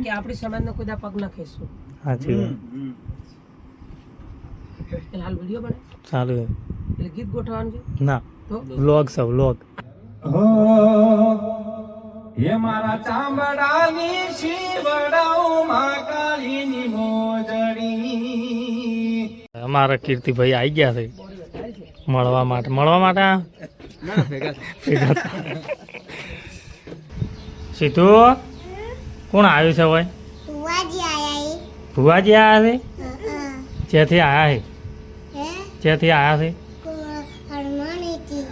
કે આપણી સમાજનો કોઈ દા પગ ન ખેંચશું. સાચી વાત. એટલે હાલ વિડીયો બને ચાલુ છે. એટલે ગીત ગોઠવવાનું છે ના તો વ્લોગ છે વ્લોગ. હે મારા ચામડાની શિવડાઉ મહાકાળીની મોજડી. અમારા કીર્તિભાઈ આવી ગયા છે મળવા માટે આ? ભેગા સીધું કોણ આવ્યું છે ભાઈ? ભુવાજી આવ્યા છે? જ્યાંથી આવ્યા છે? જ્યાંથી આવ્યા છે?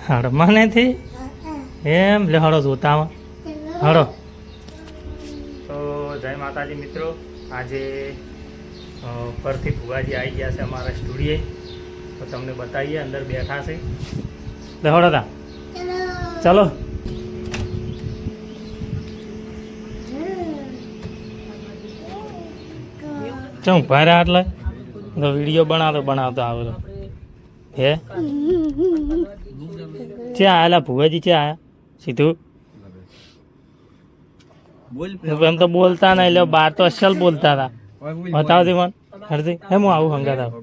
હડમાનેથી? એમ લે હળો જોતામાં હળો. તો જય માતાજી મિત્રો, આજે પરથી ભુવાજી આવી ગયા છે અમારા સ્ટુડિયે. તો તમને બતાવીએ, અંદર બેઠા છે. લે હળો તા ચલો. ચમ ભારે આટલે તો વિડીયો બનાવતો આવેલો હે? ક્યાં આવેલા ભુવાજી? ક્યાં આયા સીધું? એમ તો બોલતા નહીં, એટલે બાર તો અસલ બોલતા હતા. બતાવતી મને હરતી હે હું આવું હંગાત આવું.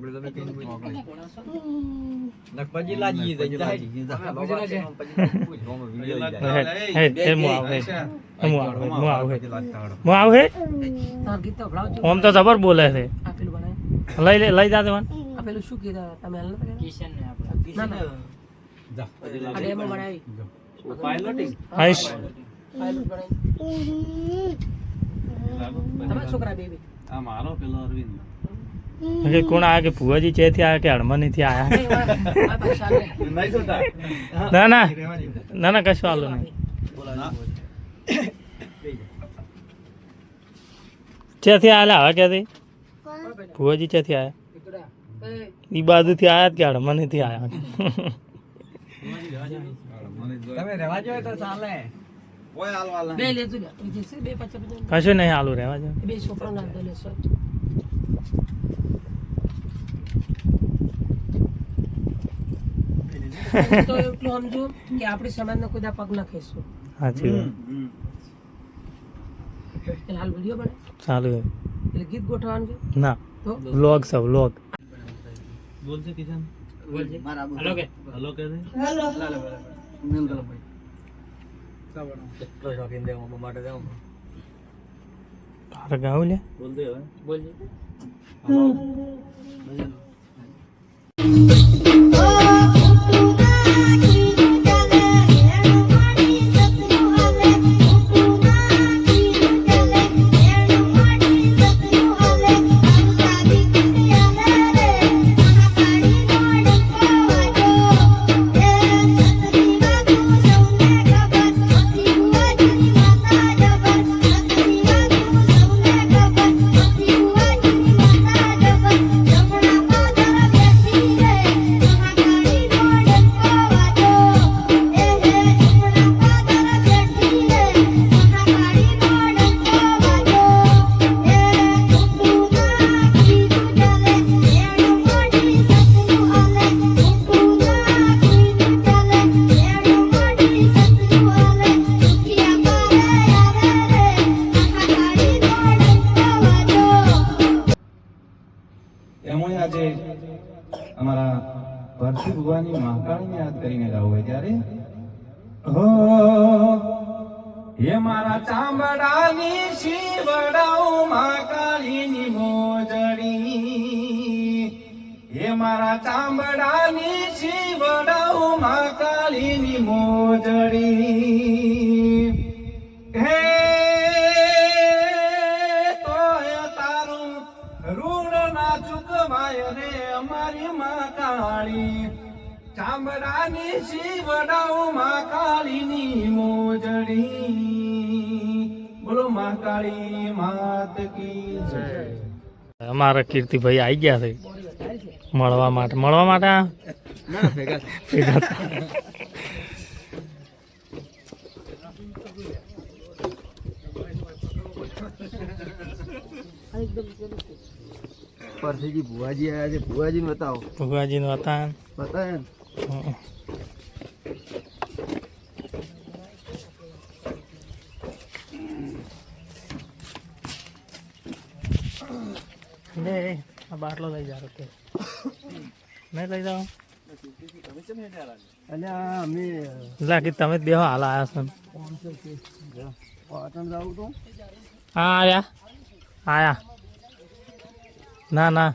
ઓમ તો જબર બોલે છે. લઈ જાતે મને. પેલું શું કીધું તમે હાલ નતા કીધું? આ ડેમો બનાવી આઈશ પાયલોટ બનાવી તમારા છોકરા બેબી આ મારો પેલો અરવિંદ. કે કોણ આ કે ભુવાજી ચેથી આવ્યા કે હડમનીથી આવ્યા? ના ના ના ના કશું આલો નહીં. ચેથી આવેલા હવે ક્યાંથી? ભુવાજી ચેથી આવ્યા? ઈ બાજુથી આવ્યા કે હડમનીથી આવ્યા? તમે રહેવા જો તો ચાલે. કોઈ હાલવાલા બે લેજો લે બીજે બે 50 કશું નહીં હાલું રહેવા જો. બે છોકરા ના દે લેસો. તો એટલું સમજો કે આપણી સમાજનો કોઈ દા પગ ન ખેંચશું. સાચી વાત. એટલે હાલ વિડીયો બને ચાલુ છે. એટલે ગીત ગોઠવવાનું છે ના તો વ્લોગ છે વ્લોગ. બોલજે કિશન. બોલજે હલો કે હલો કે હેલો મેલ કરો ભાઈ. કેટલો શોખીન દે મમ્મા માટે જાઉં. તારે ગાવ લે બોલ દે હવે. બોલજે આજે અમારા ભરતી ભુવાની મહાકાળીને યાદ કરીને ગાવું હોય ત્યારે હો હે મારા ચામડાની શિવડાઉ મહાકાળીની મોજડી. હે મારા ચામડાની શિવડાઉ મહાકાળીની મોજડી. હે રે અમારી મહાકાળી ચામડાની શિવડાઉ મહાકાળીની મોજડી. બોલો મહાકાળી માત કી જય. અમારા કીર્તિભાઈ આવી ગયા છે મળવા માટે આ? ભેગા પરથી ભુવાજી આવ્યા છે. ભુવાજી ને બતાવો. ભુવાજી નું હતા બતાવે ને. લે આ બાટલો લઈ જા કે નહીં લઈ જાઓ અલ્યા અમે લાગી તમે જ બેહો હાલ આવ્યા છો પાટણ જાવું તો હા આયા ના ના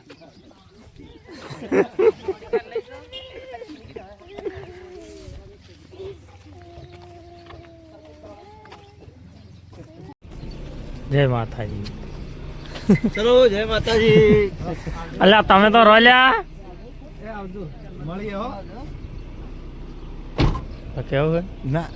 જય માતાજી ચલો જય માતાજી અલ્યા તમે તો રોલ્યા એ આવજો મળીએ હો તો કેવું ના